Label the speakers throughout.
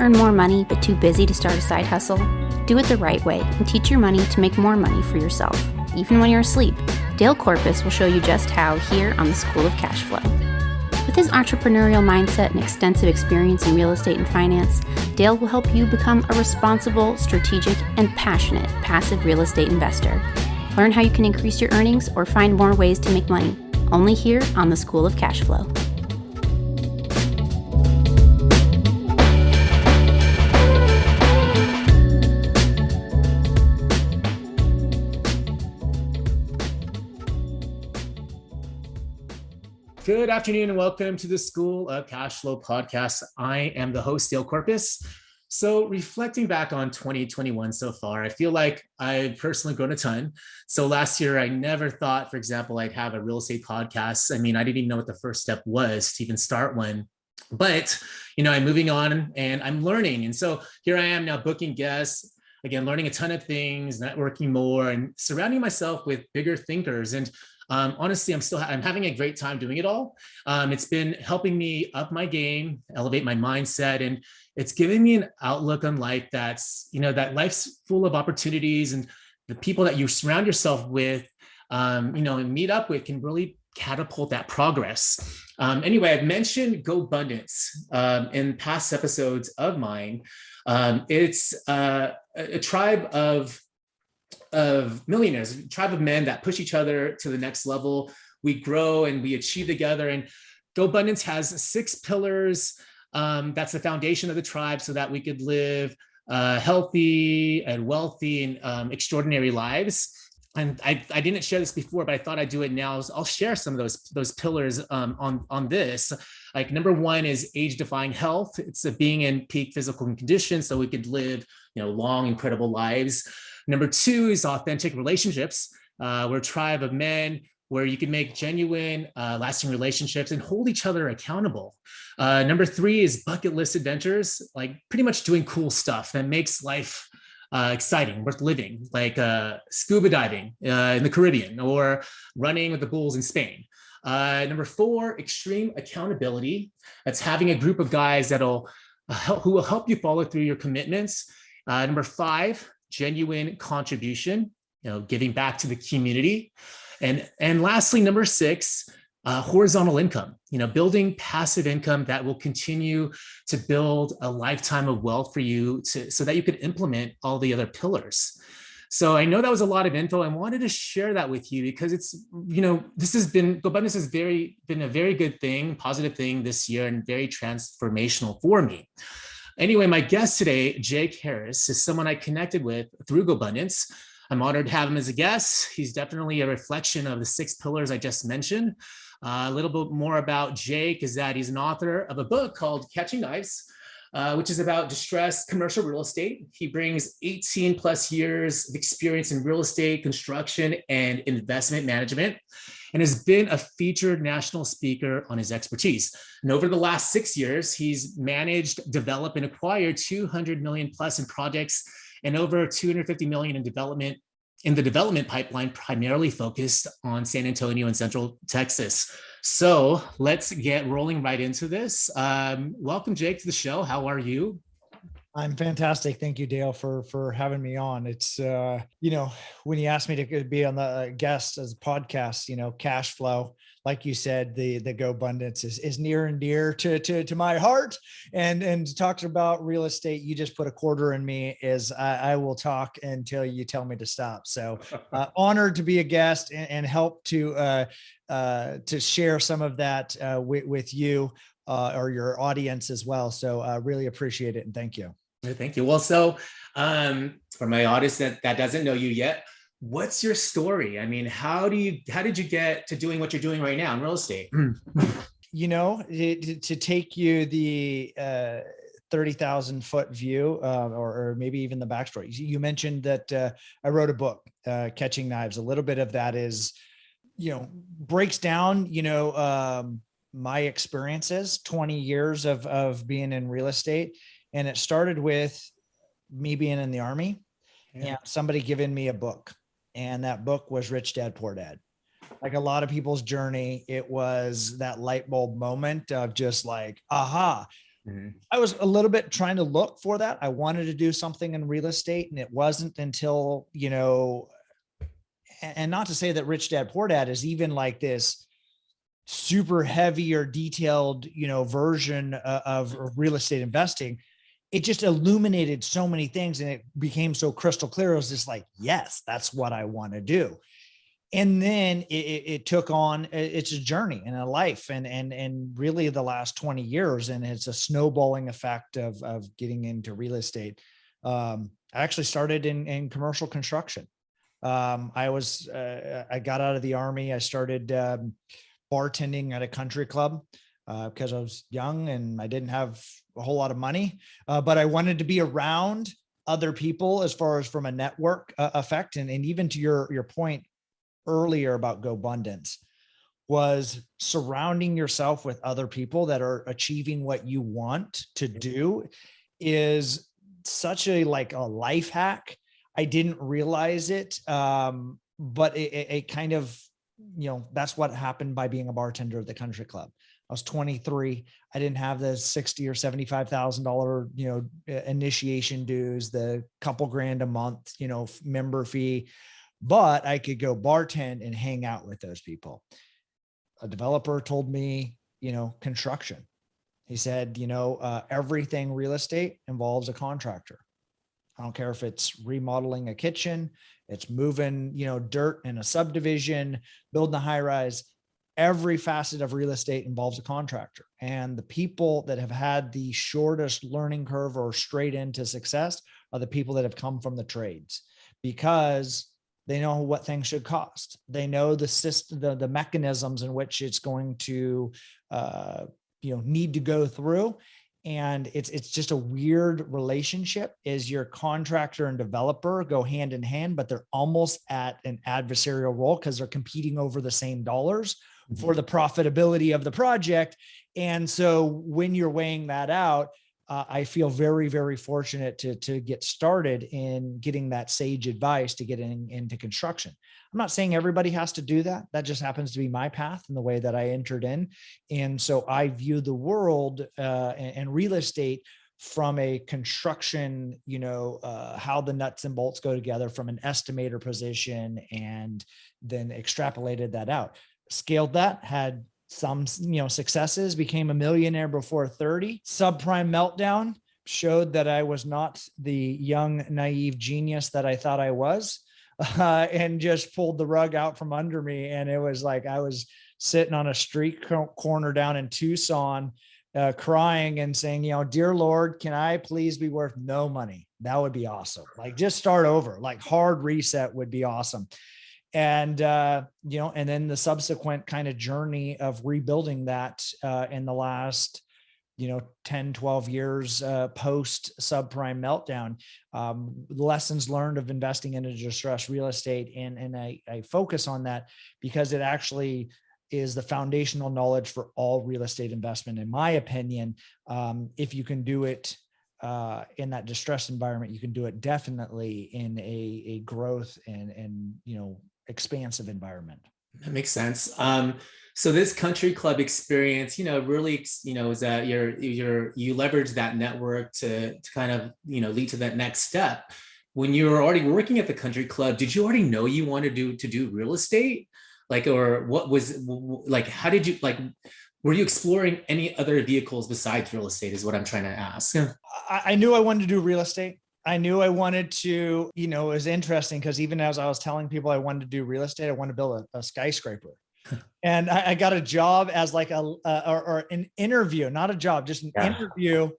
Speaker 1: earn more money but too busy to start a side hustle? Do it the right way and teach your money to make more money for yourself, even when you're asleep. Dale Corpus will show you just how here on the School of Cashflow. With his entrepreneurial mindset and extensive experience in real estate and finance, Dale will help you become a responsible, strategic, and passionate passive real estate investor. Learn how you can increase your earnings or find more ways to make money, only here on the School of Cashflow.
Speaker 2: Good afternoon and welcome to the School of Cashflow podcast. I am the host, Dale Corpus. So reflecting back on 2021 so far, I feel like I've personally grown a ton. So last year, I never thought, for example, I'd have a real estate podcast. I mean, I didn't even know what the first step was to even start one. But, I'm moving on and I'm learning. And so here I am now booking guests, again, learning a ton of things, networking more and surrounding myself with bigger thinkers. And honestly, I'm having a great time doing it all. It's been helping me up my game, elevate my mindset, and it's giving me an outlook on life that life's full of opportunities, and the people that you surround yourself with, and meet up with can really catapult that progress. Anyway, I've mentioned GoBundance in past episodes of mine. It's a tribe of millionaires, a tribe of men that push each other to the next level. We grow and we achieve together. And GoBundance has 6 pillars. That's the foundation of the tribe so that we could live healthy and wealthy and extraordinary lives. And I didn't share this before, but I thought I'd do it now. I'll share some of those pillars on this. Like number 1 is age-defying health. It's being in peak physical condition so we could live, long, incredible lives. Number 2 is authentic relationships. We're a tribe of men where you can make genuine, lasting relationships and hold each other accountable. Number 3 is bucket list adventures, like pretty much doing cool stuff that makes life exciting, worth living, like scuba diving in the Caribbean or running with the bulls in Spain. Number 4, extreme accountability. That's having a group of guys who will help you follow through your commitments. Number 5, genuine contribution, giving back to the community. And lastly, number 6, horizontal income, building passive income that will continue to build a lifetime of wealth for you so that you could implement all the other pillars. So I know that was a lot of info. I wanted to share that with you because it's, GoBundance has been a very good thing, positive thing this year and very transformational for me. Anyway, my guest today, Jake Harris, is someone I connected with through GoBundance. I'm honored to have him as a guest. He's definitely a reflection of the 6 pillars I just mentioned. A little bit more about Jake is that he's an author of a book called Catching Knives, which is about distressed commercial real estate. He brings 18 plus years of experience in real estate, construction, and investment management, and has been a featured national speaker on his expertise. And over the last 6 years, he's managed, developed, and acquired 200 million plus in projects and over 250 million in the development pipeline, primarily focused on San Antonio and Central Texas. So let's get rolling right into this. Welcome, Jake, to the show. How are you?
Speaker 3: I'm fantastic. Thank you, Dale, for having me on. It's, when you asked me to be on the guest as a podcast, Cashflow, like you said, the GoBundance is near and dear to my heart. And talking about real estate, you just put a quarter in me is I will talk until you tell me to stop. So honored to be a guest and help to share some of that with you or your audience as well. So really appreciate it. And thank you.
Speaker 2: Thank you. Well, so for my audience that doesn't know you yet, what's your story? I mean, how did you get to doing what you're doing right now in real estate?
Speaker 3: To take you the 30,000 foot view, or maybe even the backstory. You mentioned that I wrote a book, Catching Knives. A little bit of that is, breaks down, my experiences, 20 years of being in real estate. And it started with me being in the Army and somebody giving me a book. And that book was Rich Dad, Poor Dad. Like a lot of people's journey, it was that light bulb moment of just like, aha,
Speaker 2: Mhm.
Speaker 3: I was a little bit trying to look for that. I wanted to do something in real estate, and it wasn't until, and not to say that Rich Dad Poor Dad is even like this super heavy or detailed, version of real estate investing. It just illuminated so many things, and it became so crystal clear. It was just like, yes, that's what I want to do. And then it took on, it's a journey and a life, and really the last 20 years, and it's a snowballing effect of getting into real estate. I actually started in commercial construction. I got out of the Army. I started bartending at a country club because I was young and I didn't have a whole lot of money, but I wanted to be around other people as far as from a network effect. And even to your point earlier about GoBundance, was surrounding yourself with other people that are achieving what you want to do is such a life hack. I didn't realize it, but it kind of, that's what happened by being a bartender at the country club. I was 23. I didn't have the $60,000 or $75,000, initiation dues, the couple grand a month, member fee, but I could go bartend and hang out with those people. A developer told me, construction. He said, everything real estate involves a contractor. I don't care if it's remodeling a kitchen, it's moving, dirt in a subdivision, building a high rise. Every facet of real estate involves a contractor. And the people that have had the shortest learning curve or straight into success are the people that have come from the trades, because they know what things should cost. They know the system, the mechanisms in which it's going to, need to go through. And it's just a weird relationship. Is your contractor and developer go hand in hand, but they're almost at an adversarial role because they're competing over the same dollars for the profitability of the project. And so when you're weighing that out, I feel very, very fortunate to get started in getting that sage advice to get into construction. I'm not saying everybody has to do that. That just happens to be my path and the way that I entered in. And so I view the world and real estate from a construction, how the nuts and bolts go together from an estimator position, and then extrapolated that out, scaled that, had some, successes, became a millionaire before 30. Subprime meltdown showed that I was not the young, naive genius that I thought I was, and just pulled the rug out from under me. And it was like, I was sitting on a street corner down in Tucson, crying and saying, dear Lord, can I please be worth no money? That would be awesome. Just start over, hard reset would be awesome. And, and then the subsequent kind of journey of rebuilding that in the last, 10, 12 years post subprime meltdown, lessons learned of investing in a distressed real estate. And I focus on that because it actually is the foundational knowledge for all real estate investment. In my opinion, if you can do it in that distressed environment, you can do it definitely in a growth and expansive environment.
Speaker 2: That makes sense. So this country club experience, really, is that you leverage that network to kind of, lead to that next step. When you were already working at the country club, did you already know you wanted to do real estate? Or what was how did you, were you exploring any other vehicles besides real estate is what I'm trying to ask.
Speaker 3: I knew I wanted to do real estate. I knew I wanted to, it was interesting because even as I was telling people I wanted to do real estate, I wanted to build a skyscraper. And I got a job as or an interview, not a job, just an interview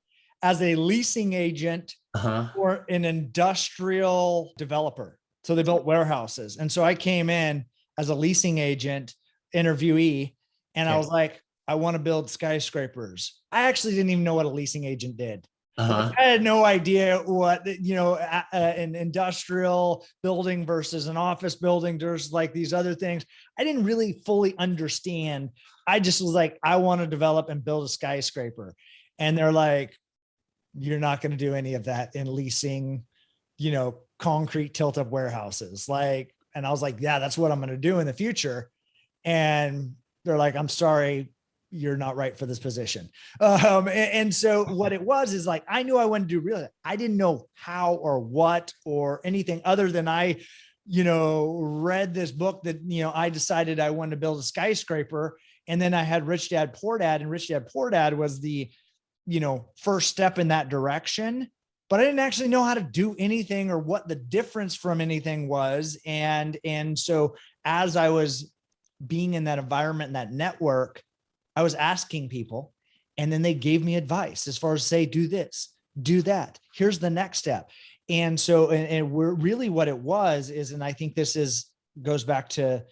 Speaker 3: as a leasing agent for an industrial developer. So they built warehouses. And so I came in as a leasing agent interviewee, and I was like, I want to build skyscrapers. I actually didn't even know what a leasing agent did. I had no idea what, an industrial building versus an office building. There's these other things. I didn't really fully understand. I just was like, I want to develop and build a skyscraper. And they're like, you're not going to do any of that in leasing, concrete tilt-up warehouses. And I was like, yeah, that's what I'm going to do in the future. And they're like, I'm sorry, you're not right for this position. And so what it was is like, I knew I wanted to do real estate. I didn't know how or what or anything other than I, read this book that, I decided I wanted to build a skyscraper. And then I had Rich Dad, Poor Dad, and Rich Dad, Poor Dad was the, first step in that direction. But I didn't actually know how to do anything or what the difference from anything was. And so as I was being in that environment and that network, I was asking people, and then they gave me advice as far as say, do this, do that. Here's the next step. And so, and we're really what it was is, and I think this goes back to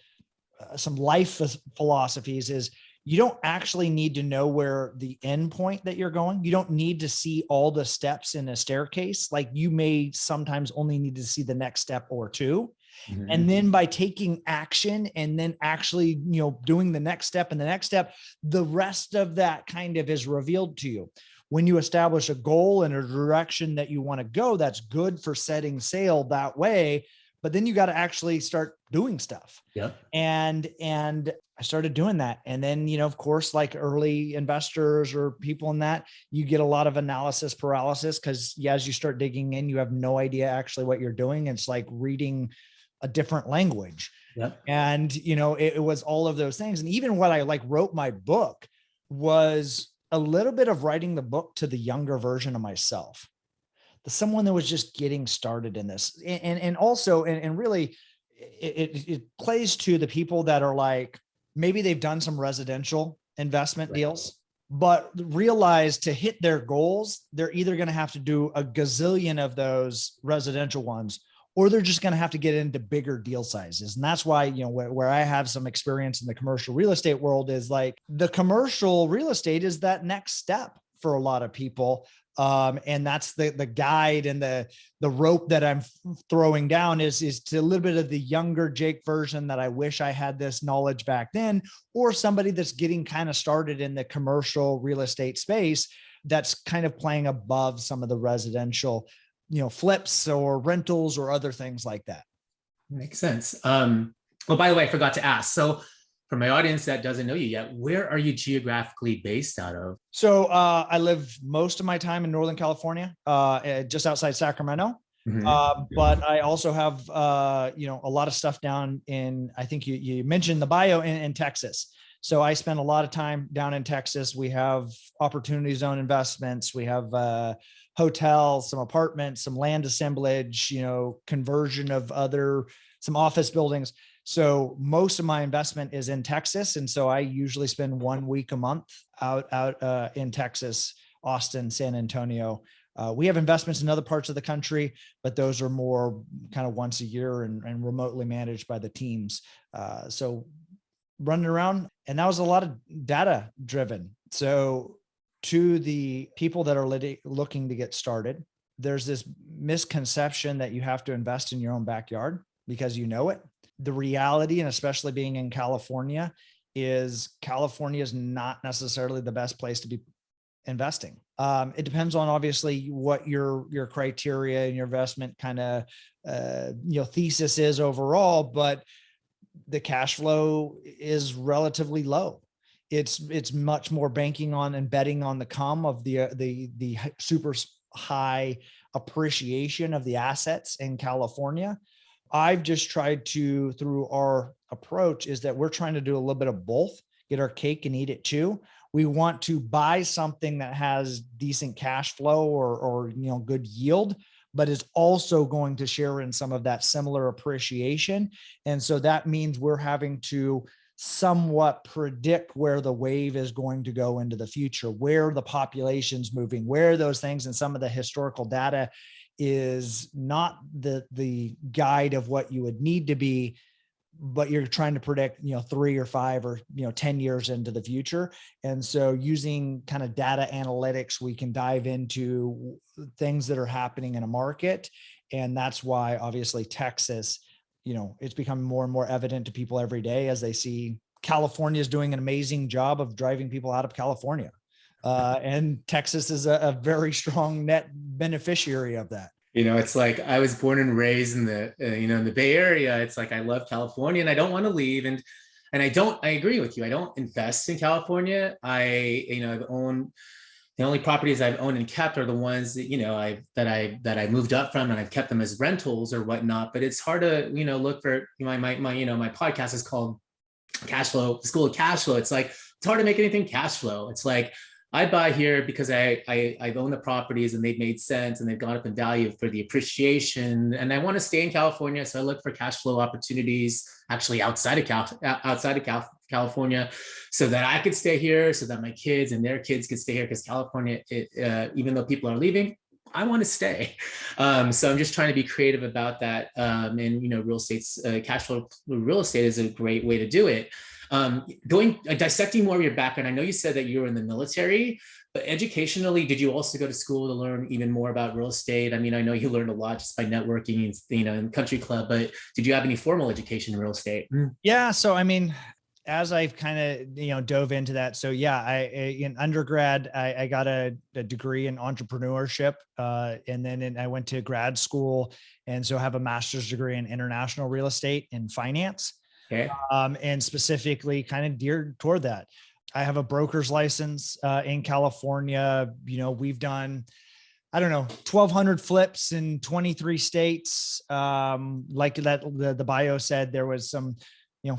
Speaker 3: some life philosophies is you don't actually need to know where the end point that you're going. You don't need to see all the steps in a staircase. Like you may sometimes only need to see the next step or two. Mm-hmm. And then by taking action and then actually, doing the next step and the next step, the rest of that kind of is revealed to you. When you establish a goal and a direction that you want to go, that's good for setting sail that way. But then you got to actually start doing stuff. Yeah. And I started doing that. And then, of course, like early investors or people in that, you get a lot of analysis paralysis because as you start digging in, you have no idea actually what you're doing. It's like reading a different language. Yep. And, it was all of those things. And even what I wrote my book was a little bit of writing the book to the younger version of myself, someone that was just getting started in this. And also, and really it plays to the people that are like, maybe they've done some residential investment deals, but realize to hit their goals, they're either going to have to do a gazillion of those residential ones, or they're just going to have to get into bigger deal sizes. And that's why, where I have some experience in the commercial real estate world is like the commercial real estate is that next step for a lot of people. And that's the guide and the rope that I'm throwing down is to a little bit of the younger Jake version that I wish I had this knowledge back then, or somebody that's getting kind of started in the commercial real estate space that's kind of playing above some of the residential, flips or rentals or other things like that.
Speaker 2: Makes sense. Well, by the way, I forgot to ask. So for my audience that doesn't know you yet, where are you geographically based out of?
Speaker 3: So I live most of my time in Northern California, just outside Sacramento. Mm-hmm. But I also have, a lot of stuff down in, I think you mentioned the bio in Texas. So I spend a lot of time down in Texas. We have opportunity zone investments. We have hotels, some apartments, some land assemblage, conversion of some office buildings. So most of my investment is in Texas. And so I usually spend 1 week a month out in Texas, Austin, San Antonio. We have investments in other parts of the country, but those are more kind of once a year and remotely managed by the teams. So running around, and that was a lot of data driven. So to the people that are looking to get started, there's this misconception that you have to invest in your own backyard because you know it. The reality, and especially being in California, is California is not necessarily the best place to be investing. It depends on obviously what your criteria and your investment kind of thesis is overall, but the cash flow is relatively low. It's much more banking on and betting on the come of the super high appreciation of the assets in California. I've just tried to, through our approach, is that we're trying to do a little bit of both, get our cake and eat it too. We want to buy something that has decent cash flow or good yield, but is also going to share in some of that similar appreciation. And so that means we're having to somewhat predict where the wave is going to go into the future, where the population's moving, where those things, and some of the historical data is not the guide of what you would need to be, but you're trying to predict, 3 or 5 or 10 years into the future. And so using kind of data analytics, we can dive into things that are happening in a market. And that's why obviously Texas, it's becoming more and more evident to people every day as they see California is doing an amazing job of driving people out of California. And Texas is a very strong net beneficiary of that.
Speaker 2: It's like I was born and raised in the, in the Bay Area. It's like I love California and I don't want to leave. And And I agree with you. I don't invest in California. I've owned, the only properties I've owned and kept are the ones that, I moved up from, and I've kept them as rentals or whatnot. But it's hard to, look for my podcast is called Cashflow, the School of Cashflow. It's like, it's hard to make anything cash flow. It's like, I buy here because I've owned the properties and they've made sense and they've gone up in value for the appreciation. And I want to stay in California, so I look for cash flow opportunities actually outside of California, so that I could stay here, so that my kids and their kids could stay here. Because California, even though people are leaving, I want to stay. So I'm just trying to be creative about that. And real estate's cash flow real estate is a great way to do it. Dissecting more of your background, I know you said that you were in the military, but educationally, did you also go to school to learn even more about real estate? I mean, I know you learned a lot just by networking, in country club, but did you have any formal education in real estate?
Speaker 3: Yeah. So, I mean, as I've kind of, dove into that. So yeah, in undergrad, I got a degree in entrepreneurship. And then I went to grad school. And so I have a master's degree in international real estate and finance.
Speaker 2: Okay.
Speaker 3: And specifically kind of geared toward that. I have a broker's license in California. We've done, 1,200 flips in 23 states. Like that, the bio said, there was some,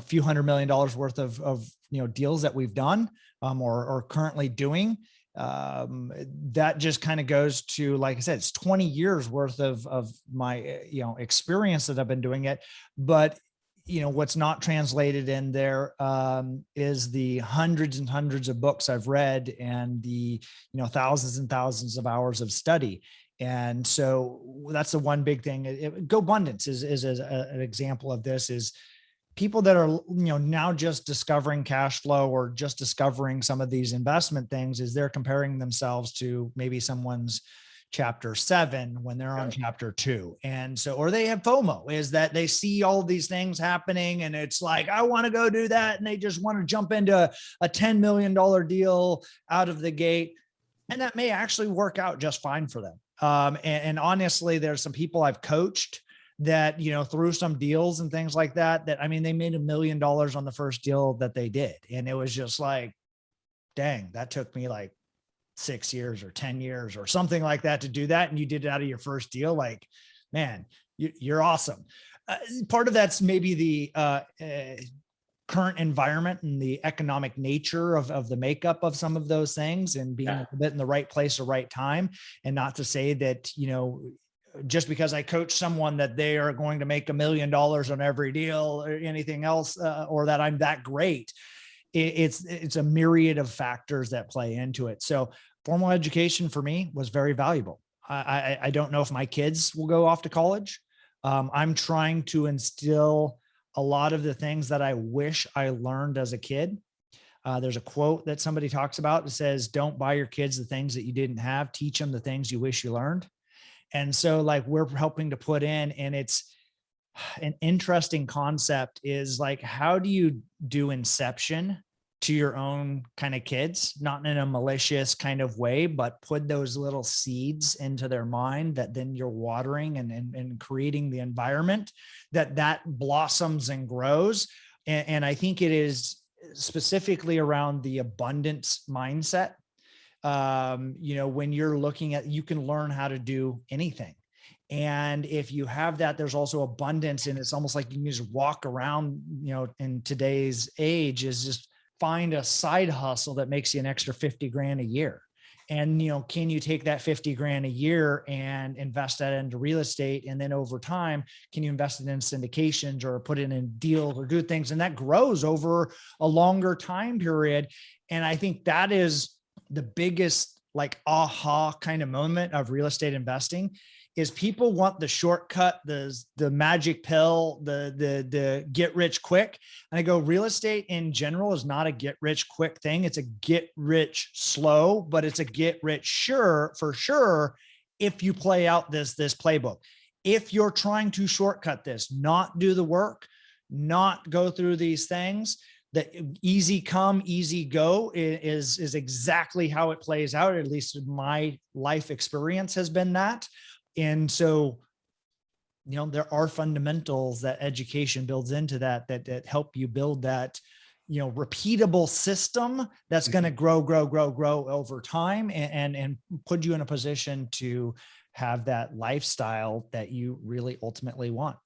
Speaker 3: few $100 million worth of deals that we've done or currently doing. That just kind of goes to, like I said, it's 20 years worth of my, experience that I've been doing it. But what's not translated in there is the hundreds and hundreds of books I've read and the, thousands and thousands of hours of study. And so that's the one big thing. GoBundance is an example of this. Is people that are, now just discovering cash flow or just discovering some of these investment things, is they're comparing themselves to maybe someone's chapter 7 when they're on chapter 2. And so, or they have FOMO, is that they see all these things happening and it's like, I want to go do that. And they just want to jump into a $10 million deal out of the gate. And that may actually work out just fine for them. And honestly, there's some people I've coached that, through some deals and things like that, they made $1 million on the first deal that they did. And it was just like, dang, that took me like 6 years or 10 years or something like that to do that. And you did it out of your first deal. Like, man, you're awesome. Part of that's maybe the current environment and the economic nature of the makeup of some of those things, and being a bit in the right place or right time. And not to say that, just because I coach someone that they are going to make $1 million on every deal or anything else, or that I'm that great. It's a myriad of factors that play into it. So formal education for me was very valuable. I don't know if my kids will go off to college. I'm trying to instill a lot of the things that I wish I learned as a kid. There's a quote that somebody talks about that says, don't buy your kids the things that you didn't have, teach them the things you wish you learned. And so like we're helping to put in, and it's an interesting concept, is like, how do you do inception to your own kind of kids, not in a malicious kind of way, but put those little seeds into their mind that then you're watering and creating the environment that blossoms and grows. And I think it is specifically around the abundance mindset. When you're looking at, you can learn how to do anything. And if you have that, there's also abundance. And it's almost like you can just walk around, in today's age, is just find a side hustle that makes you an extra 50 grand a year. And, can you take that 50 grand a year and invest that into real estate? And then over time, can you invest it in syndications or put it in deals or do things? And that grows over a longer time period. And I think that is the biggest like aha kind of moment of real estate investing, is people want the shortcut, the magic pill, the get rich quick. And I go, real estate in general is not a get rich quick thing. It's a get rich slow, but it's a get rich sure for sure if you play out this playbook. If you're trying to shortcut this, not do the work, not go through these things, that easy come, easy go is exactly how it plays out. At least my life experience has been that. And so, there are fundamentals that education builds into that help you build that repeatable system that's going to grow over time and put you in a position to have that lifestyle that you really ultimately want.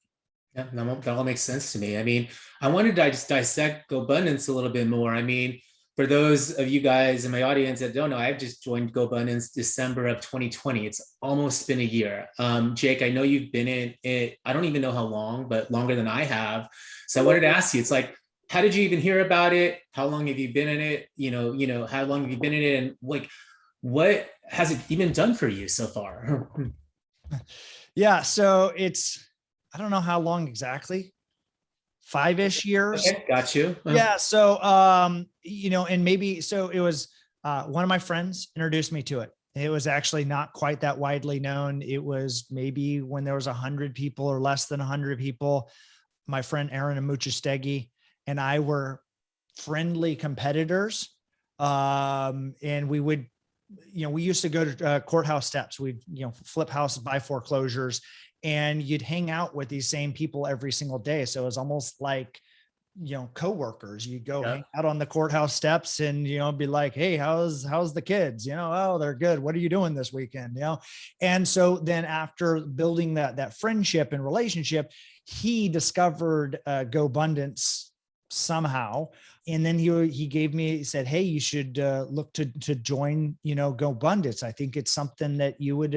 Speaker 2: Yeah, that all makes sense to me. I mean, I wanted to just dissect GoBundance a little bit more. I mean, for those of you guys in my audience that don't know, I've just joined GoBundance December of 2020. It's almost been a year. Jake, I know you've been in it, I don't even know how long, but longer than I have. So I wanted to ask you, it's like, how did you even hear about it? How long have you been in it? How long have you been in it? And like, what has it even done for you so far?
Speaker 3: Yeah. So I don't know how long exactly, 5-ish years.
Speaker 2: Okay, got you.
Speaker 3: Yeah. So, and maybe, so it was, one of my friends introduced me to it. It was actually not quite that widely known. It was maybe when there was 100 people or less than 100 people. My friend Aaron Amuchastegui and I were friendly competitors. And we would, we used to go to courthouse steps. We'd, flip houses, buy foreclosures, and you'd hang out with these same people every single day. So it was almost like, coworkers. You'd go hang out on the courthouse steps and, be like, hey, how's the kids? Oh, they're good. What are you doing this weekend? And so then after building that friendship and relationship, he discovered GoBundance somehow. And then he said, hey, you should look to join, GoBundance. I think it's something that you would,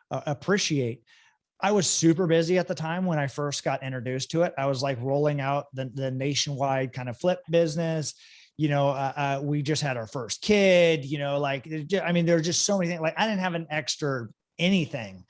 Speaker 3: appreciate. I was super busy at the time when I first got introduced to it. I was like rolling out the nationwide kind of flip business. We just had our first kid, there were just so many things. Like, I didn't have an extra anything,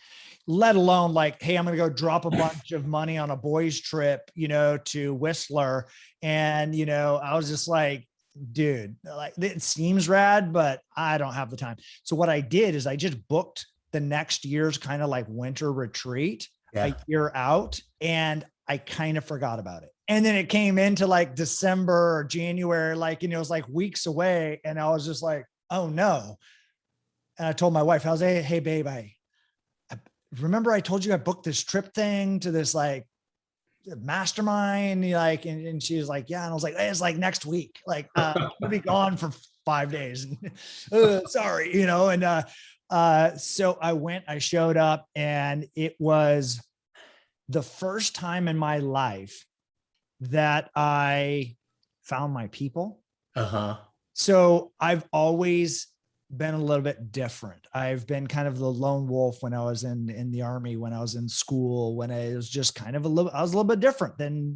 Speaker 3: let alone like, hey, I'm going to go drop a bunch of money on a boys trip, to Whistler. And, I was just like, dude, like, it seems rad, but I don't have the time. So what I did is I just booked the next year's kind of like winter retreat a year out, and I kind of forgot about it. And then it came into like December or January, it was like weeks away. And I was just like, oh no. And I told my wife, I was like, hey babe, I remember I told you I booked this trip thing to this like mastermind, and she was like, yeah. And I was like, hey, it's like next week, like, we'll be gone for 5 days. Sorry, so I showed up, and it was the first time in my life that I found my people. So I've always been a little bit different. I've been kind of the lone wolf when I was in the Army, when I was in school, when I was just kind of I was a little bit different than,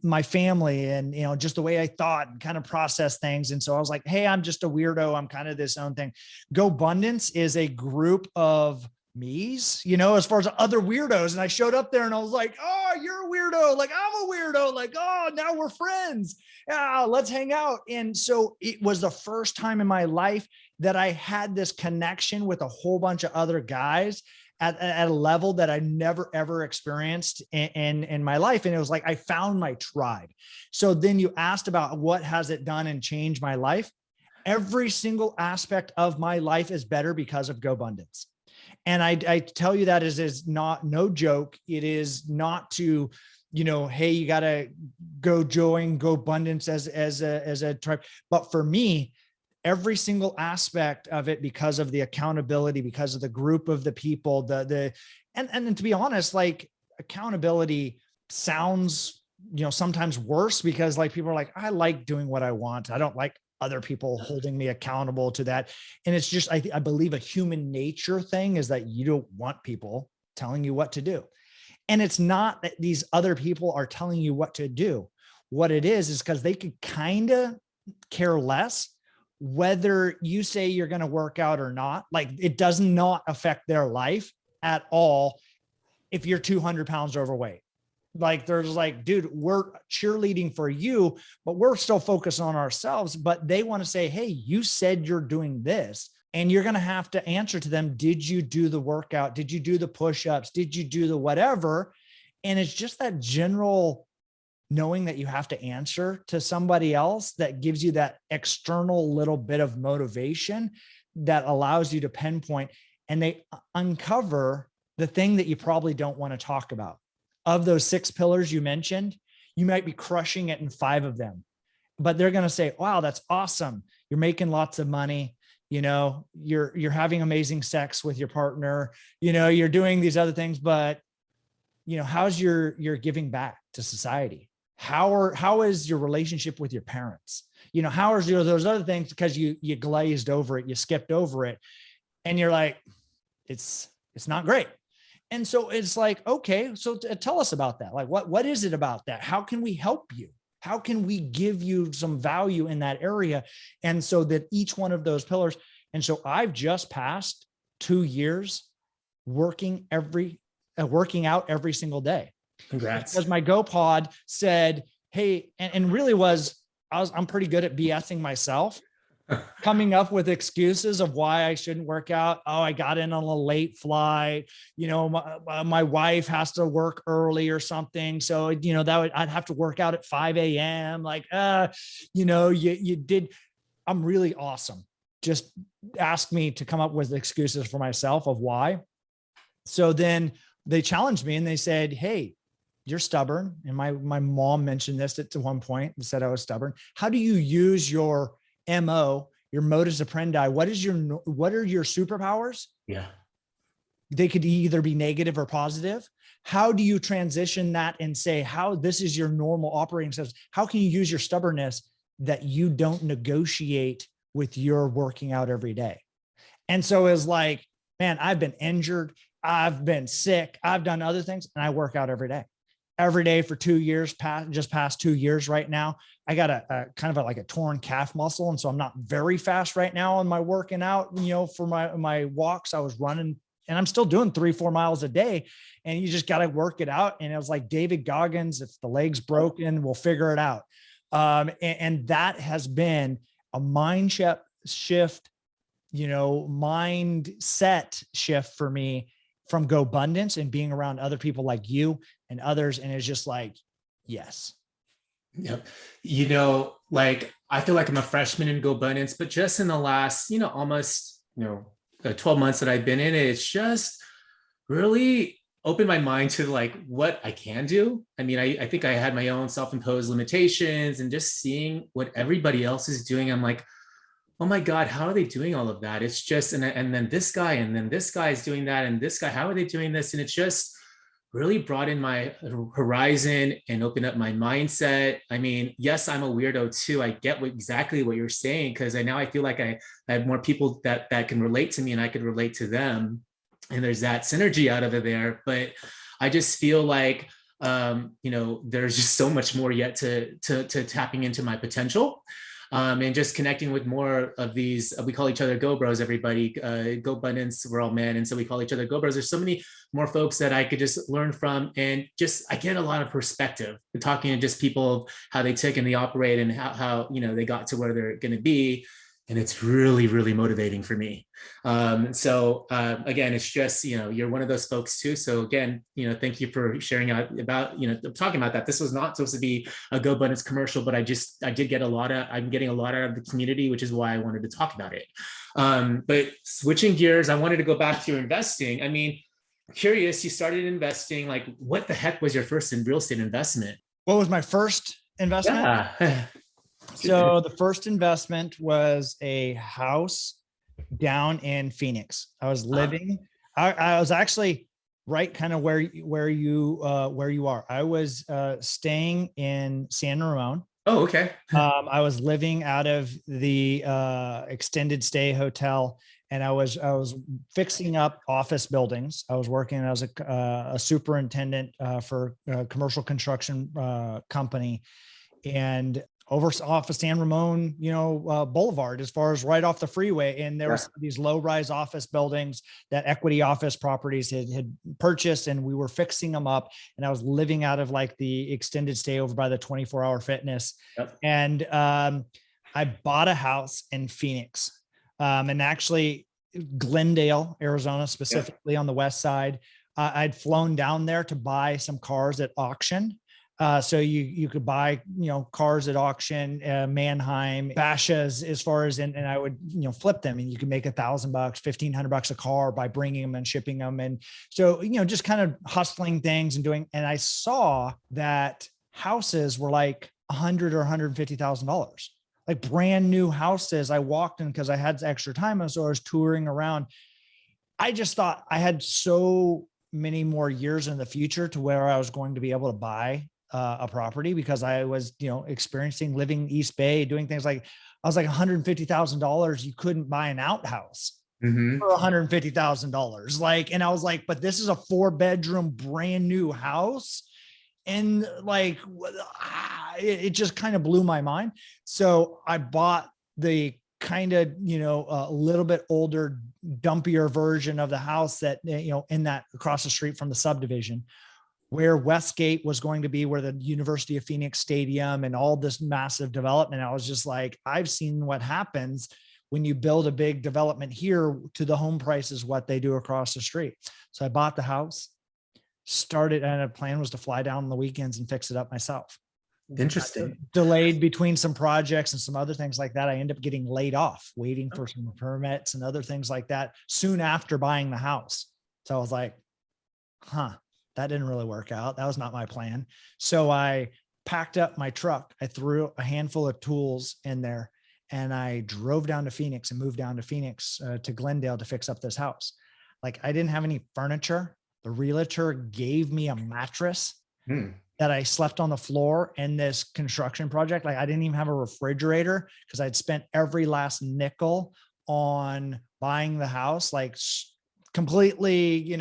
Speaker 3: my family and, just the way I thought and kind of process things. And so I was like, hey, I'm just a weirdo. I'm kind of this own thing. GoBundance is a group of me's, as far as other weirdos. And I showed up there and I was like, oh, you're a weirdo. Like, I'm a weirdo. Like, oh, now we're friends. Yeah, let's hang out. And so it was the first time in my life that I had this connection with a whole bunch of other guys at a level that I never, ever experienced in my life. And it was like, I found my tribe. So then you asked about what has it done and changed my life. Every single aspect of my life is better because of GoBundance. And I tell you that is not, no joke. It is not to, hey, you got to go join GoBundance as a tribe. But for me, every single aspect of it, because of the accountability, because of the group of the people, and to be honest, like, accountability sounds, sometimes worse, because like people are like, I like doing what I want. I don't like other people holding me accountable to that. And it's just, I believe a human nature thing is that you don't want people telling you what to do. And it's not that these other people are telling you what to do. What it is because they could kind of care less whether you say you're going to work out or not. Like, it does not affect their life at all if you're 200 pounds overweight. Like, there's like, dude, we're cheerleading for you, but we're still focused on ourselves. But they want to say, hey, you said you're doing this, and you're going to have to answer to them. Did you do the workout? Did you do the push-ups? Did you do the whatever? And it's just that general knowing that you have to answer to somebody else that gives you that external little bit of motivation that allows you to pinpoint, and they uncover the thing that you probably don't want to talk about. Of those 6 pillars you mentioned, You might be crushing it in 5 of them, but they're going to say, wow, that's awesome. You're making lots of money. You're having amazing sex with your partner. You're doing these other things, but how's your giving back to society? How is your relationship with your parents? How is those other things, because you glazed over it, you skipped over it, and you're like, it's not great. And so it's like, okay, so tell us about that. Like, what is it about that? How can we help you? How can we give you some value in that area? And so that each one of those pillars. And so I've just passed 2 years working out every single day.
Speaker 2: Congrats.
Speaker 3: Because my GoPod said, hey, and really I'm pretty good at BSing myself, coming up with excuses of why I shouldn't work out. Oh, I got in on a late flight. My wife has to work early or something. So, I'd have to work out at 5 a.m. Like, you did. I'm really awesome. Just ask me to come up with excuses for myself of why. So then they challenged me and they said, hey, you're stubborn. And my mom mentioned this at one point and said I was stubborn. How do you use your MO, your modus operandi? What are your superpowers?
Speaker 2: Yeah.
Speaker 3: They could either be negative or positive. How do you transition that and say how this is your normal operating system? How can you use your stubbornness that you don't negotiate with your working out every day? And so it's like, man, I've been injured. I've been sick. I've done other things, and I work out every day for 2 years, past 2 years right now. I got a kind of like a torn calf muscle. And so I'm not very fast right now on my working out, for my walks. I was running, and I'm still doing 3-4 miles a day, and you just got to work it out. And it was like David Goggins, if the leg's broken, we'll figure it out. And that has been a mindset shift, mindset shift for me from GoBundance and being around other people like you and others. And it's just like, yes.
Speaker 2: Yep. Like, I feel like I'm a freshman in GoBundance, but just in the last, almost, 12 months that I've been in it, it's just really opened my mind to like what I can do. I mean, I think I had my own self-imposed limitations, and just seeing what everybody else is doing, I'm like, oh my God, how are they doing all of that? It's just, and then this guy, and then this guy is doing that, and this guy, how are they doing this? And it's just really broadened my horizon and opened up my mindset. I mean, yes, I'm a weirdo too. I get exactly what you're saying, because now I feel like I have more people that can relate to me, and I could relate to them. And there's that synergy out of it there. But I just feel like, there's just so much more yet to tapping into my potential. And just connecting with more of these, we call each other Go Bros, everybody. GoBundance, we're all men. And so we call each other Go Bros. There's so many more folks that I could just learn from. And just, I get a lot of perspective talking to just people, how they tick and they operate, and how they got to where they're going to be. And it's really, really motivating for me. So again, it's just, you're one of those folks too. So again, thank you for sharing out about, talking about that. This was not supposed to be a GoBundance commercial, but I'm getting a lot out of the community, which is why I wanted to talk about it. But switching gears, I wanted to go back to your investing. I mean, curious, you started investing, like, what the heck was your first real estate investment?
Speaker 3: What was my first investment?
Speaker 2: Yeah.
Speaker 3: So the first investment was a house down in Phoenix. I was living, I was actually right kind of where you are. I was staying in San Ramon.
Speaker 2: Oh, okay.
Speaker 3: I was living out of the extended stay hotel, and I was fixing up office buildings. I was working as a superintendent for a commercial construction company, and off of San Ramon, Boulevard, as far as right off the freeway. And there was these low-rise office buildings that Equity Office Properties had purchased, and we were fixing them up. And I was living out of like the extended stay over by the 24-hour fitness. Yep. And I bought a house in Phoenix, and actually Glendale, Arizona, specifically on the west side. I'd flown down there to buy some cars at auction. So you could buy, cars at auction, Manheim, Bashas, as far as, and I would, flip them, and you could make $1,000, $1,500 a car by bringing them and shipping them. And so, just kind of hustling things and doing, and I saw that houses were like $100,000 or $150,000, like brand new houses. I walked in because I had extra time. So I was touring around. I just thought I had so many more years in the future to where I was going to be able to buy a property, because I was, experiencing living East Bay, doing things like, I was like $150,000. You couldn't buy an outhouse for $150,000. Like, and I was like, but this is a 4-bedroom brand new house. And like, it just kind of blew my mind. So I bought the kind of, a little bit older, dumpier version of the house that, in that across the street from the subdivision, where Westgate was going to be, where the University of Phoenix Stadium and all this massive development. I was just like, I've seen what happens when you build a big development here to the home prices, what they do across the street. So I bought the house, started, and a plan was to fly down on the weekends and fix it up myself.
Speaker 2: Interesting.
Speaker 3: Delayed between some projects and some other things like that. I ended up getting laid off, waiting for some permits and other things like that soon after buying the house. So I was like, that didn't really work out. That was not my plan. So I packed up my truck. I threw a handful of tools in there, and I drove down to Phoenix and moved down to Phoenix to Glendale to fix up this house. Like, I didn't have any furniture. The realtor gave me a mattress that I slept on the floor in this construction project. Like, I didn't even have a refrigerator because I'd spent every last nickel on buying the house. Like, completely,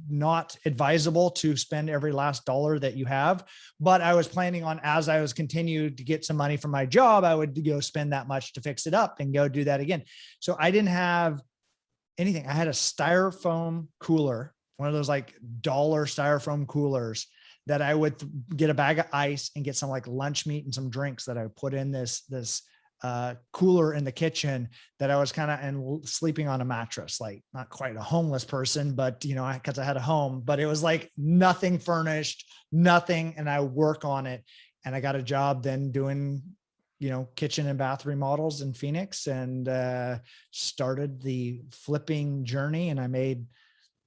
Speaker 3: not advisable to spend every last dollar that you have. But I was planning on, as I was continued to get some money from my job, I would go spend that much to fix it up and go do that again. So I didn't have anything. I had a styrofoam cooler, one of those like dollar styrofoam coolers that I would get a bag of ice and get some like lunch meat and some drinks that I would put in this cooler in the kitchen, that I was kind of and sleeping on a mattress, like not quite a homeless person, but because I had a home, but it was like nothing furnished, nothing. And I work on it. And I got a job then doing, kitchen and bath remodels in Phoenix, and started the flipping journey. And I made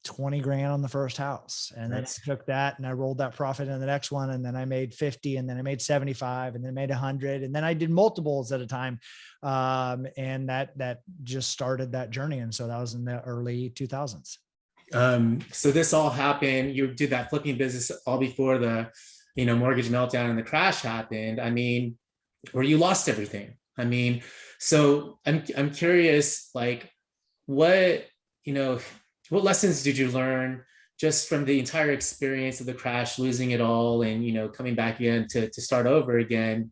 Speaker 3: 20 grand on the first house. And then I took that and I rolled that profit in the next one. And then I made 50, and then I made 75, and then I made 100. And then I did multiples at a time. And that just started that journey. And so that was in the early 2000s.
Speaker 2: So this all happened, you did that flipping business all before the, mortgage meltdown and the crash happened. I mean, where you lost everything. I mean, so I'm curious, like what lessons did you learn just from the entire experience of the crash, losing it all, and coming back again to start over again?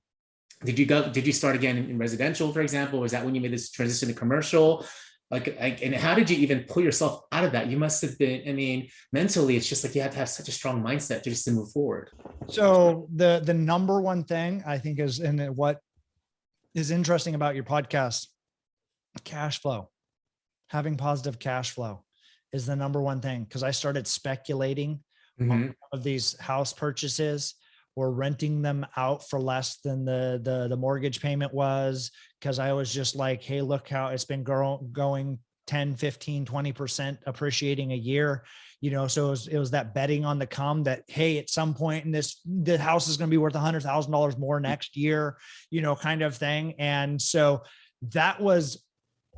Speaker 2: Did you start again in residential, for example? Was that when you made this transition to commercial? And how did you even pull yourself out of that? You must have been, mentally, it's just like you have to have such a strong mindset just to move forward.
Speaker 3: So the number one thing I think is, and what is interesting about your podcast, cash flow, having positive cash flow is the number one thing. Cause I started speculating on of these house purchases, or renting them out for less than the mortgage payment was. Cause I was just like, hey, look how it's been going 10, 15, 20% appreciating a year, so it was that betting on the come that, hey, at some point the house is going to be worth $100,000 more next year, kind of thing. And so that was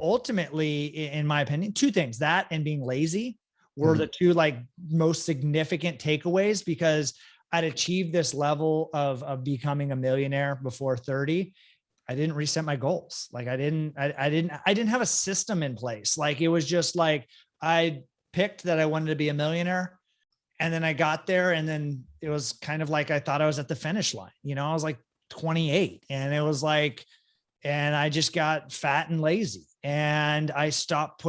Speaker 3: ultimately, in my opinion, two things, that and being lazy were the two like most significant takeaways, because I'd achieved this level of becoming a millionaire before 30. I didn't reset my goals. Like I didn't have a system in place. Like it was just like, I picked that I wanted to be a millionaire, and then I got there, and then it was kind of like, I thought I was at the finish line. I was like 28, and it was like, and I just got fat and lazy, and I stopped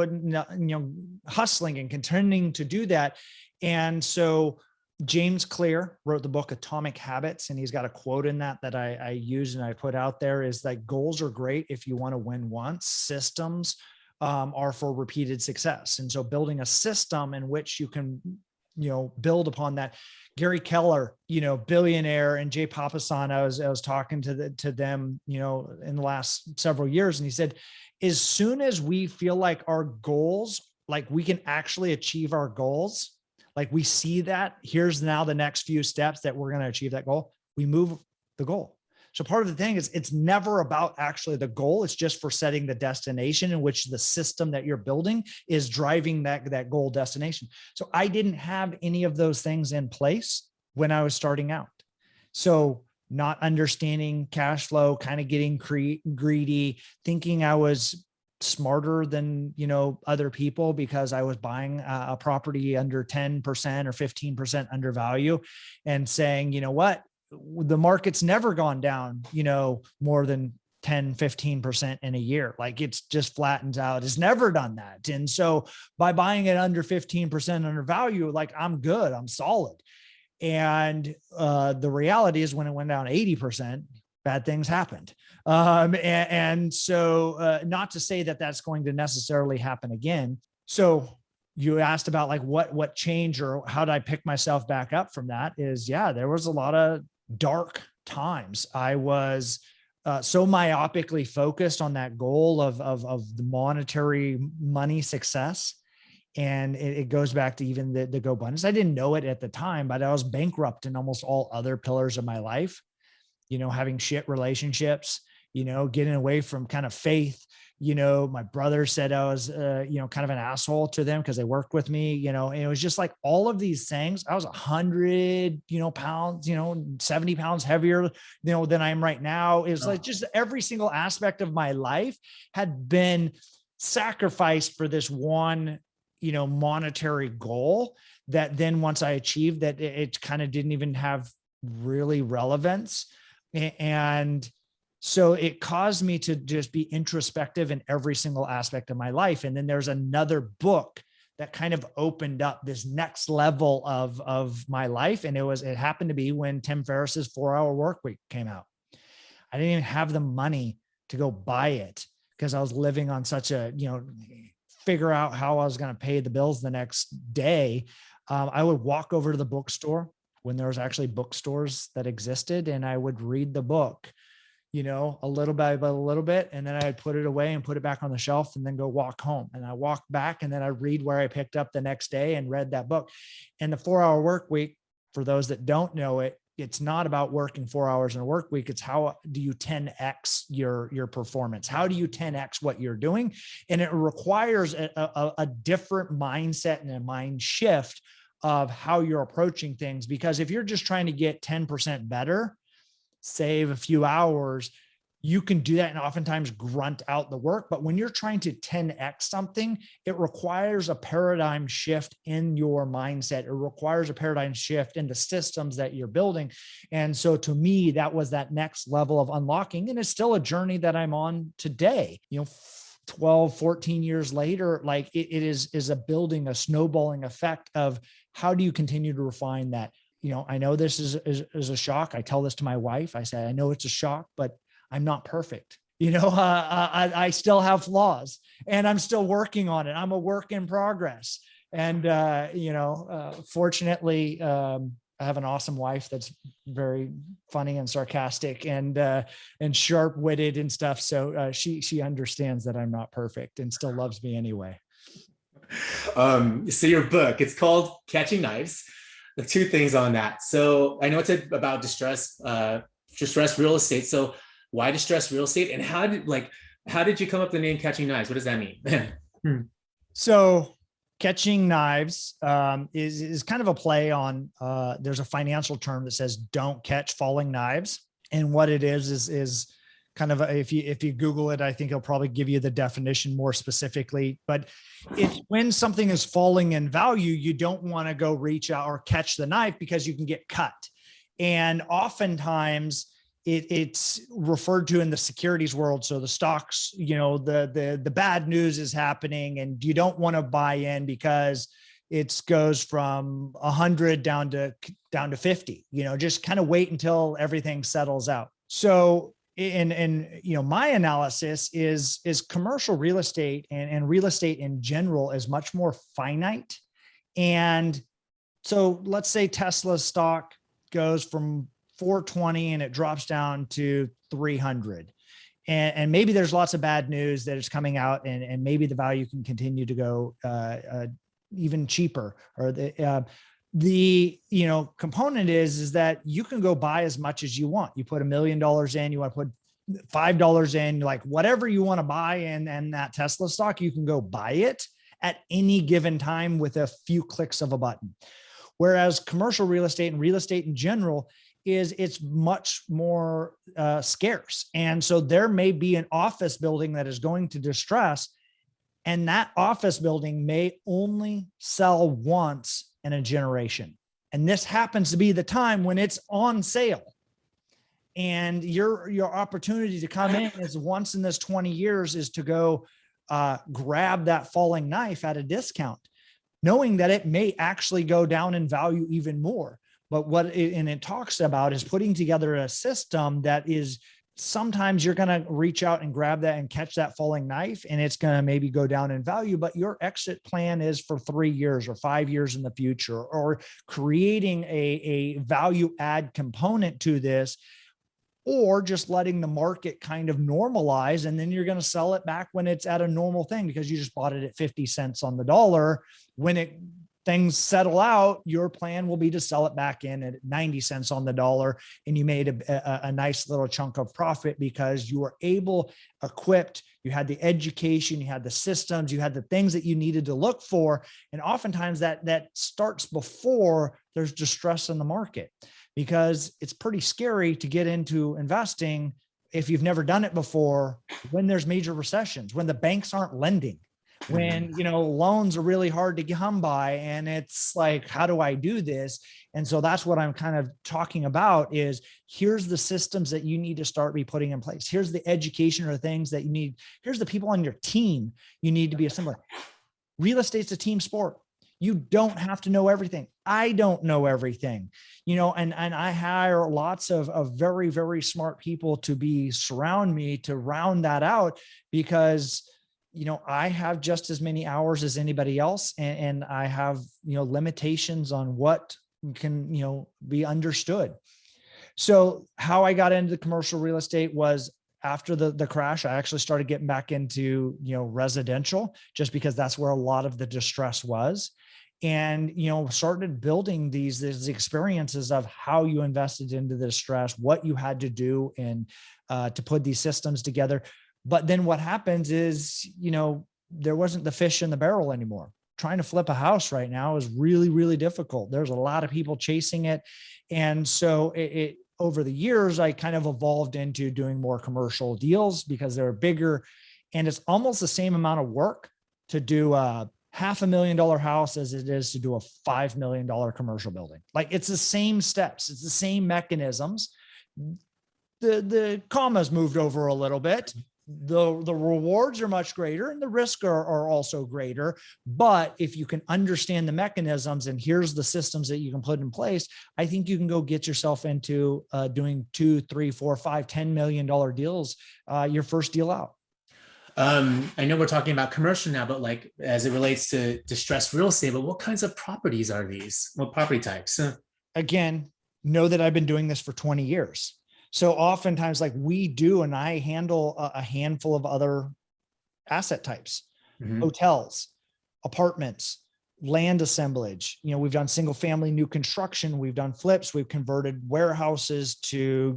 Speaker 3: hustling and continuing to do that. And so James Clear wrote the book Atomic Habits, and he's got a quote in that I use and I put out there, is that goals are great if you want to win once. Systems are for repeated success. And so building a system in which you can, build upon that. Gary Keller, billionaire, and Jay Papasan, I was talking to them, in the last several years. And he said, as soon as we feel like our goals, like we can actually achieve our goals, Like we see that here's now the next few steps that we're going to achieve that goal. We move the goal. So part of the thing is it's never about actually the goal. It's just for setting the destination in which the system that you're building is driving that goal destination. So I didn't have any of those things in place when I was starting out. So not understanding cash flow, kind of getting greedy, thinking I was smarter than, other people because I was buying a property under 10% or 15% under value and saying, you know what, the market's never gone down, more than 10, 15% in a year. Like it's just flattens out. It's never done that. And so by buying it under 15% under value, like I'm good, I'm solid. And the reality is when it went down 80%, bad things happened. And so not to say that that's going to necessarily happen again. So you asked about like what changed or how did I pick myself back up from that is, there was a lot of dark times. I was so myopically focused on that goal of the monetary money success. And it goes back to even the GoBundance. I didn't know it at the time, but I was bankrupt in almost all other pillars of my life, having shit relationships, getting away from kind of faith. My brother said I was, kind of an asshole to them because they worked with me, and it was just like all of these things. I was 100, pounds, 70 pounds heavier, than I am right now. It was like just every single aspect of my life had been sacrificed for this one, monetary goal that then once I achieved that, it kind of didn't even have really relevance. And so it caused me to just be introspective in every single aspect of my life. And then there's another book that kind of opened up this next level of my life. And it happened to be when Tim Ferriss's 4-Hour Workweek came out. I didn't even have the money to go buy it because I was living on such a, figure out how I was going to pay the bills the next day. I would walk over to the bookstore when there was actually bookstores that existed, and I would read the book, a little bit by a little bit, and then I'd put it away and put it back on the shelf and then go walk home. And I walk back and then I read where I picked up the next day and read that book. And the 4-Hour Workweek, for those that don't know it, it's not about working 4 hours in a work week. It's how do you 10X your performance? How do you 10X what you're doing? And it requires a different mindset and a mind shift of how you're approaching things. Because if you're just trying to get 10% better, save a few hours, you can do that and oftentimes grunt out the work. But when you're trying to 10X something, it requires a paradigm shift in your mindset. It requires a paradigm shift in the systems that you're building. And so to me, that was that next level of unlocking. And it's still a journey that I'm on today. 12, 14 years later, like it is a building, a snowballing effect of how do you continue to refine that? I know this is a shock. I tell this to my wife. I say, I know it's a shock, but I'm not perfect. I still have flaws and I'm still working on it. I'm a work in progress. And, fortunately, I have an awesome wife that's very funny and sarcastic and sharp-witted and stuff. So she understands that I'm not perfect and still loves me anyway.
Speaker 2: So your book, it's called Catching Knives. The two things on that. So I know it's about distressed real estate. So why distressed real estate, and how did you come up with the name Catching Knives? What does that mean?
Speaker 3: So Catching Knives is kind of a play on, there's a financial term that says don't catch falling knives. And what it is kind of, if you Google it, I think it'll probably give you the definition more specifically, but it's when something is falling in value, you don't want to go reach out or catch the knife because you can get cut. And oftentimes it's referred to in the securities world. So the stocks, the bad news is happening and you don't want to buy in because it goes from 100 down to 50, just kind of wait until everything settles out. So my analysis is commercial real estate and real estate in general is much more finite. And so let's say Tesla's stock goes from 420 and it drops down to 300. And maybe there's lots of bad news that is coming out and maybe the value can continue to go even cheaper. Or the component is that you can go buy as much as you want. You put $1 million in, you want to put $5 in, like whatever you want to buy and that Tesla stock, you can go buy it at any given time with a few clicks of a button. Whereas commercial real estate and real estate in general it's much more scarce. And so there may be an office building that is going to distress, and that office building may only sell once in a generation. And this happens to be the time when it's on sale. And your opportunity to come in is once in this 20 years is to go grab that falling knife at a discount, knowing that it may actually go down in value even more. But what it talks about is putting together a system that is, sometimes you're going to reach out and grab that and catch that falling knife, and it's going to maybe go down in value, but your exit plan is for 3 years or 5 years in the future, or creating a value add component to this, or just letting the market kind of normalize. And then you're going to sell it back when it's at a normal thing, because you just bought it at 50 cents on the dollar. When things settle out, your plan will be to sell it back in at 90 cents on the dollar. And you made a nice little chunk of profit because you were equipped, you had the education, you had the systems, you had the things that you needed to look for. And oftentimes that starts before there's distress in the market, because it's pretty scary to get into investing if you've never done it before, when there's major recessions, when the banks aren't lending, when, loans are really hard to come by, and it's like, how do I do this? And so that's what I'm kind of talking about is, here's the systems that you need to start putting in place. Here's the education or things that you need. Here's the people on your team you need to be assembling. Real estate's a team sport. You don't have to know everything. I don't know everything, and I hire lots of very, very smart people to surround me to round that out, because I have just as many hours as anybody else. And I have, limitations on what can, be understood. So how I got into commercial real estate was after the crash. I actually started getting back into, residential, just because that's where a lot of the distress was. And, started building these experiences of how you invested into the stress, what you had to do, and to put these systems together. But then what happens is, there wasn't the fish in the barrel anymore. Trying to flip a house right now is really, really difficult. There's a lot of people chasing it. And so it over the years, I kind of evolved into doing more commercial deals because they're bigger. And it's almost the same amount of work to do a $500,000 house as it is to do a $5 million commercial building. Like, it's the same steps. It's the same mechanisms. The commas moved over a little bit. The rewards are much greater and the risks are also greater. But if you can understand the mechanisms and here's the systems that you can put in place, I think you can go get yourself into doing $2, $3, $4, $5, $10 million deals, your first deal out.
Speaker 2: I know we're talking about commercial now, but like as it relates to distressed real estate, but what kinds of properties are these? What property types?
Speaker 3: Again, know that I've been doing this for 20 years. So oftentimes, like we do, and I handle a handful of other asset types, hotels, apartments, land assemblage. We've done single family new construction. We've done flips. We've converted warehouses to,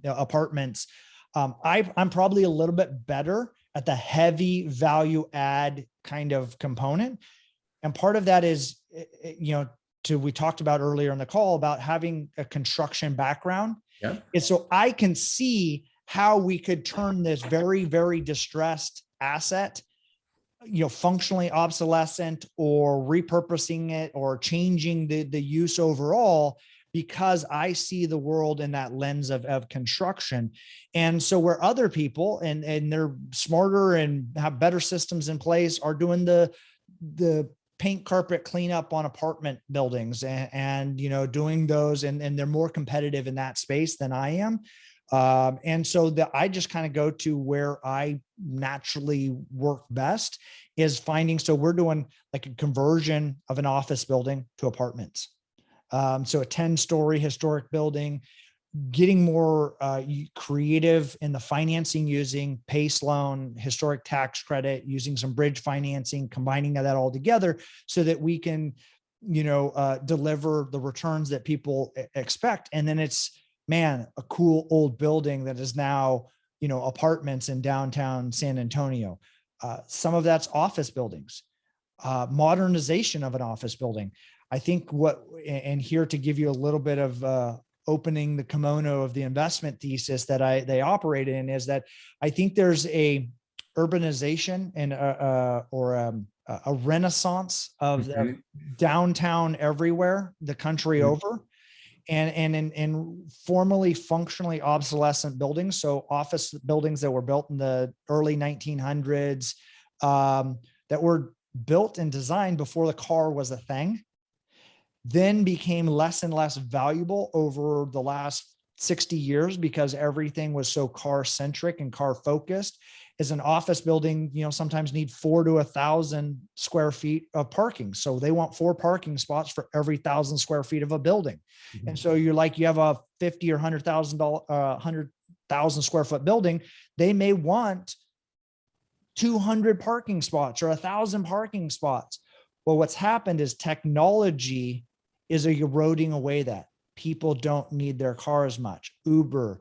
Speaker 3: apartments. I'm probably a little bit better at the heavy value add kind of component. And part of that is, we talked about earlier in the call about having a construction background. Yeah. And so I can see how we could turn this very, very distressed asset, functionally obsolescent, or repurposing it or changing the use overall, because I see the world in that lens of construction. And so where other people, and they're smarter and have better systems in place, are doing the paint carpet cleanup on apartment buildings and doing those, and they're more competitive in that space than I am. And so I just kind of go to where I naturally work best is finding. So we're doing like a conversion of an office building to apartments. So a 10-story historic building, getting more creative in the financing, using PACE loan, historic tax credit, using some bridge financing, combining that all together so that we can, deliver the returns that people expect. And then it's, man, a cool old building that is now, apartments in downtown San Antonio. Some of that's office buildings, modernization of an office building. I think and here to give you a little bit of opening the kimono of the investment thesis that they operate in, is that I think there's a urbanization and a renaissance of downtown everywhere, the country over, and in formerly functionally obsolescent buildings. So office buildings that were built in the early 1900s, that were built and designed before the car was a thing, then became less and less valuable over the last 60 years because everything was so car centric and car focused. As an office building, sometimes need 4 to 1,000 square feet of parking. So they want 4 parking spots for every 1,000 square feet of a building. Mm-hmm. And so you have a 50 or $100,000 square foot building. They may want 200 parking spots or 1,000 parking spots. Well, what's happened is technology is eroding away that. People don't need their car as much. Uber,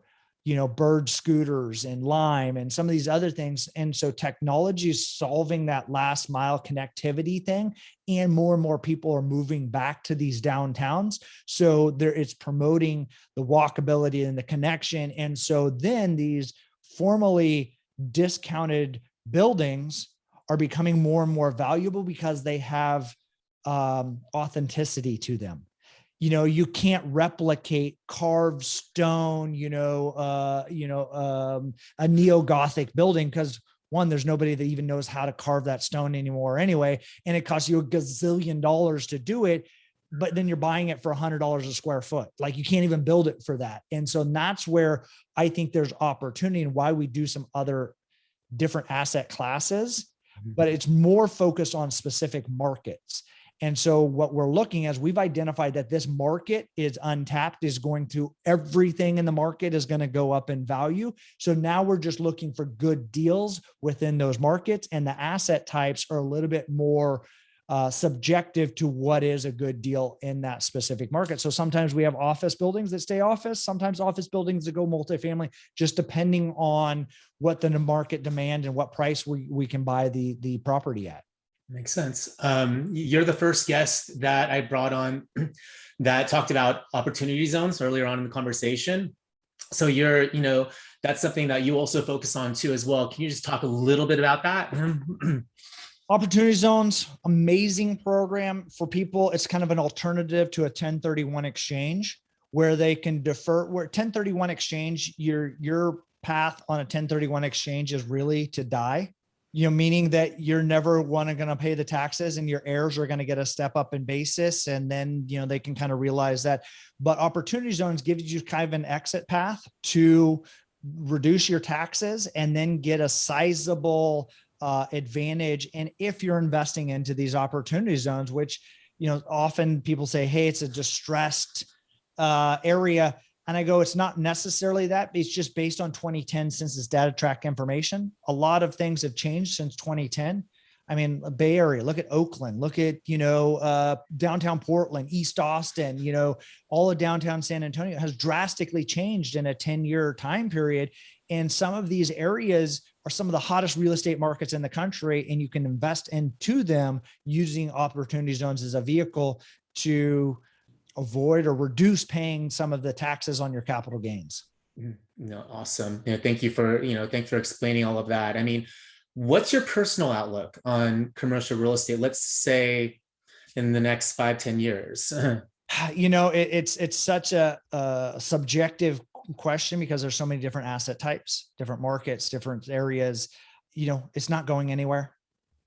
Speaker 3: Bird scooters and Lime and some of these other things. And so technology is solving that last mile connectivity thing. And more people are moving back to these downtowns. So it's promoting the walkability and the connection. And so then these formerly discounted buildings are becoming more and more valuable because they have authenticity to them. You can't replicate carved stone, a neo-Gothic building because, one, there's nobody that even knows how to carve that stone anymore anyway, and it costs you $1 gazillion to do it, but then you're buying it for $100 a square foot. Like, you can't even build it for that. And so that's where I think there's opportunity and why we do some other different asset classes, but it's more focused on specific markets. And so what we're looking at is we've identified that this market is untapped, is going through everything in the market is going to go up in value. So now we're just looking for good deals within those markets, and the asset types are a little bit more subjective to what is a good deal in that specific market. So sometimes we have office buildings that stay office, sometimes office buildings that go multifamily, just depending on what the market demand and what price we can buy the property at.
Speaker 2: Makes sense. You're the first guest that I brought on that talked about opportunity zones earlier on in the conversation. So that's something that you also focus on too as well. Can you just talk a little bit about that?
Speaker 3: Opportunity zones, amazing program for people. It's kind of an alternative to a 1031 exchange where they can defer. Where 1031 exchange, your path on a 1031 exchange is really to die. Meaning that you're never going to pay the taxes and your heirs are going to get a step up in basis. And then, they can kind of realize that. But opportunity zones gives you kind of an exit path to reduce your taxes and then get a sizable advantage. And if you're investing into these opportunity zones, which, often people say, hey, it's a distressed area. And I go, it's not necessarily that. It's just based on 2010 census data track information. A lot of things have changed since 2010. I mean, Bay Area, look at Oakland, look at, downtown Portland, East Austin, all of downtown San Antonio has drastically changed in a 10-year time period. And some of these areas are some of the hottest real estate markets in the country, and you can invest into them using opportunity zones as a vehicle to avoid or reduce paying some of the taxes on your capital gains.
Speaker 2: No, awesome. Thank you for explaining all of that. I mean, what's your personal outlook on commercial real estate? Let's say in the next 5-10 years.
Speaker 3: It's such a subjective question because there's so many different asset types, different markets, different areas. It's not going anywhere.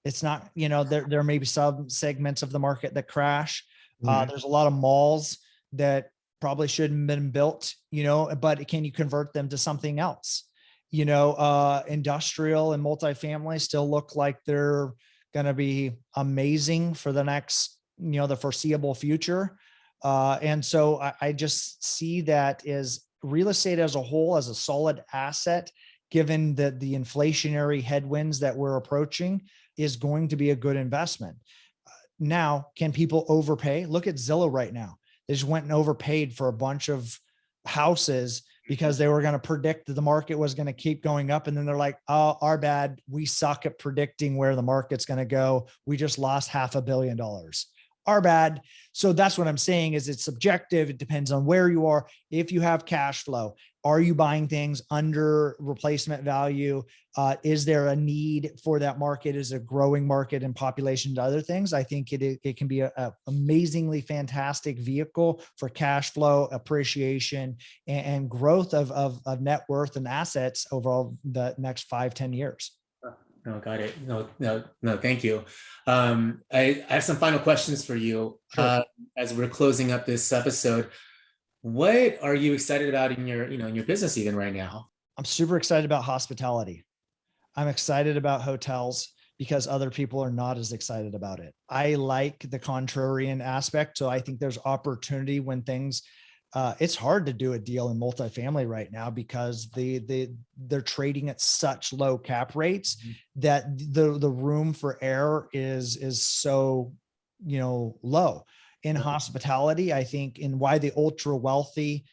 Speaker 3: It's not, there may be some segments of the market that crash. There's a lot of malls that probably shouldn't have been built, but can you convert them to something else? Industrial and multifamily still look like they're going to be amazing for the next, the foreseeable future. And so I just see that as real estate as a whole, as a solid asset, given the inflationary headwinds that we're approaching, is going to be a good investment. Now, can people overpay? Look at Zillow right now. They just went and overpaid for a bunch of houses because they were going to predict that the market was going to keep going up. And then they're like, oh, our bad. We suck at predicting where the market's going to go. We just lost $500 million. Our bad. So that's what I'm saying is it's subjective. It depends on where you are. If you have cash flow, are you buying things under replacement value? Is there a need for that market? Is it a growing market in population to other things? I think it can be a amazingly fantastic vehicle for cash flow appreciation and growth of net worth and assets over the next 5-10 years.
Speaker 2: No, got it. No, thank you. I have some final questions for you.
Speaker 3: Sure.
Speaker 2: As we're closing up this episode. What are you excited about in your business even right now?
Speaker 3: I'm super excited about hospitality. I'm excited about hotels because other people are not as excited about it. I like the contrarian aspect. So I think there's opportunity when things, it's hard to do a deal in multifamily right now because they're trading at such low cap rates that the room for error is so, low. In hospitality, I think, and why the ultra wealthy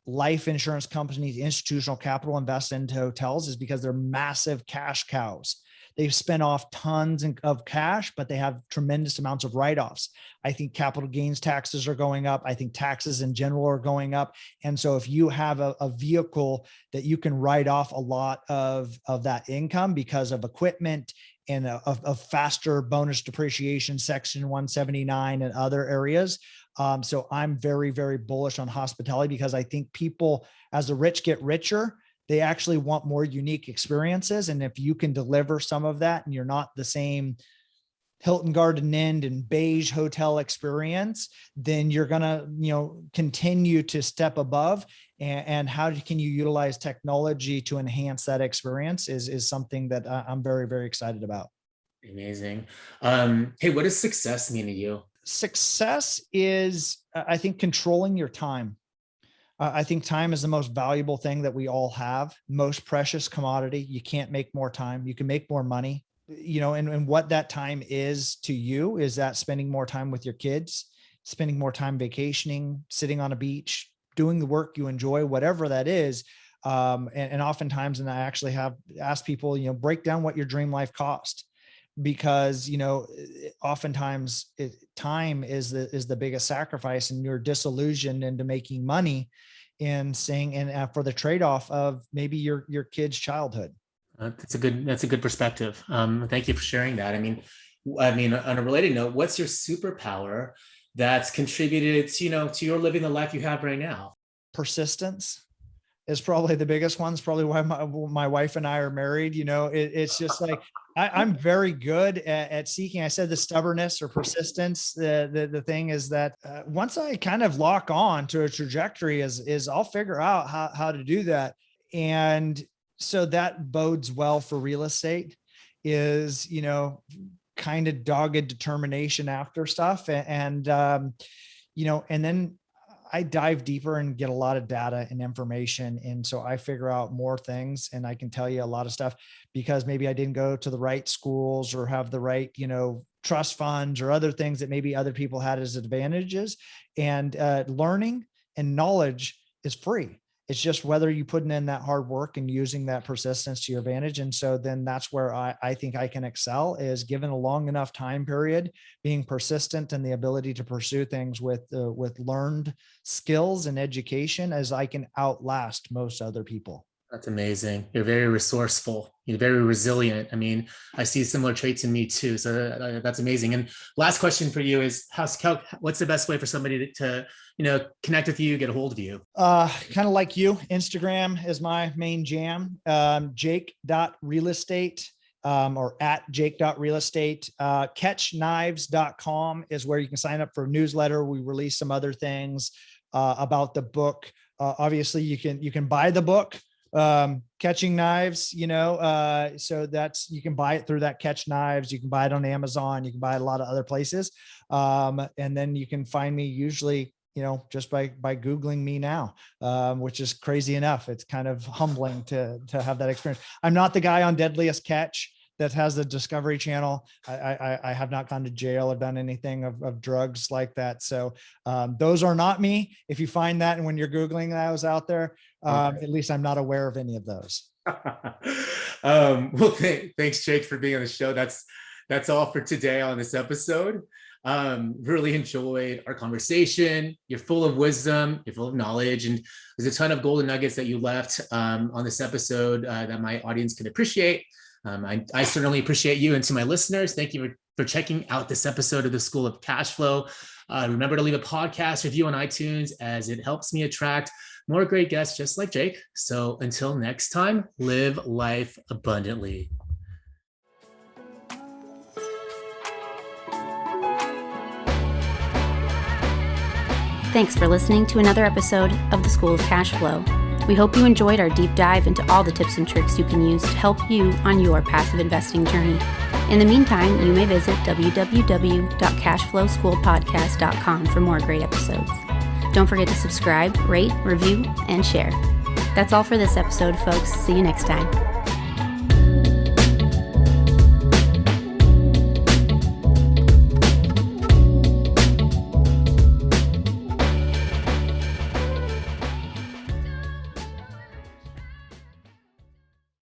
Speaker 3: life insurance companies, institutional capital invest into hotels is because they're massive cash cows. They've spent off tons of cash, but they have tremendous amounts of write-offs. I think capital gains taxes are going up. I think taxes in general are going up. And so if you have a vehicle that you can write off a lot of that income because of equipment and a faster bonus depreciation, Section 179 and other areas. So I'm very, very bullish on hospitality because I think people, as the rich get richer, they actually want more unique experiences. And if you can deliver some of that and you're not the same Hilton Garden Inn and beige hotel experience, then you're going to, continue to step above. And how can you utilize technology to enhance that experience is something that I'm very, very excited about.
Speaker 2: Amazing. Hey, what does success mean to you?
Speaker 3: Success is, I think, controlling your time. I think time is the most valuable thing that we all have, most precious commodity. You can't make more time. You can make more money, and what that time is to you is that spending more time with your kids, spending more time vacationing, sitting on a beach, doing the work you enjoy, whatever that is. And oftentimes, and I actually have asked people, break down what your dream life cost, because, oftentimes time is the biggest sacrifice, and you're disillusioned into making money and for the trade-off of maybe your kid's childhood.
Speaker 2: That's a good perspective. Thank you for sharing that. I mean, on a related note, what's your superpower that's contributed to your living the life you have right now?
Speaker 3: Persistence is probably the biggest one. It's probably why my wife and I are married. It's just like, I'm very good at seeking. I said the stubbornness or persistence. The thing is that once I kind of lock on to a trajectory is I'll figure out how to do that. And so that bodes well for real estate is, kind of dogged determination after stuff. And then I dive deeper and get a lot of data and information. And so I figure out more things, and I can tell you a lot of stuff because maybe I didn't go to the right schools or have the right, trust funds or other things that maybe other people had as advantages. And learning and knowledge is free. It's just whether you putting in that hard work and using that persistence to your advantage. And so then that's where I think I can excel, is given a long enough time period, being persistent and the ability to pursue things with learned skills and education, as I can outlast most other people.
Speaker 2: That's amazing. You're very resourceful. You're very resilient. I mean, I see similar traits in me too. So that's amazing. And last question for you is, what's the best way for somebody to connect with you, get a hold of you?
Speaker 3: Kind of like you, Instagram is my main jam. Jake.realestate, or at jake.realestate. Catchknives.com is where you can sign up for a newsletter. We release some other things about the book. Obviously you can buy the book, Catching Knives, so you can buy it through that Catch Knives. You can buy it on Amazon. You can buy it a lot of other places. And then you can find me usually just by Googling me now, which is crazy enough. It's kind of humbling to have that experience. I'm not the guy on Deadliest Catch that has the Discovery Channel. I have not gone to jail or done anything of drugs like that. So those are not me. If you find that, and when you're Googling those out there, at least I'm not aware of any of those.
Speaker 2: Well, thanks, Jake, for being on the show. That's all for today on this episode. Really enjoyed our conversation. You're full of wisdom, you're full of knowledge, and there's a ton of golden nuggets that you left on this episode that my audience can appreciate. I certainly appreciate you, and to my listeners, thank you for checking out this episode of the School of Cashflow. Remember to leave a podcast review on iTunes, as it helps me attract more great guests just like Jake. So until next time, live life abundantly.
Speaker 1: Thanks for listening to another episode of the School of Cashflow. We hope you enjoyed our deep dive into all the tips and tricks you can use to help you on your passive investing journey. In the meantime, you may visit www.cashflowschoolpodcast.com for more great episodes. Don't forget to subscribe, rate, review, and share. That's all for this episode, folks. See you next time.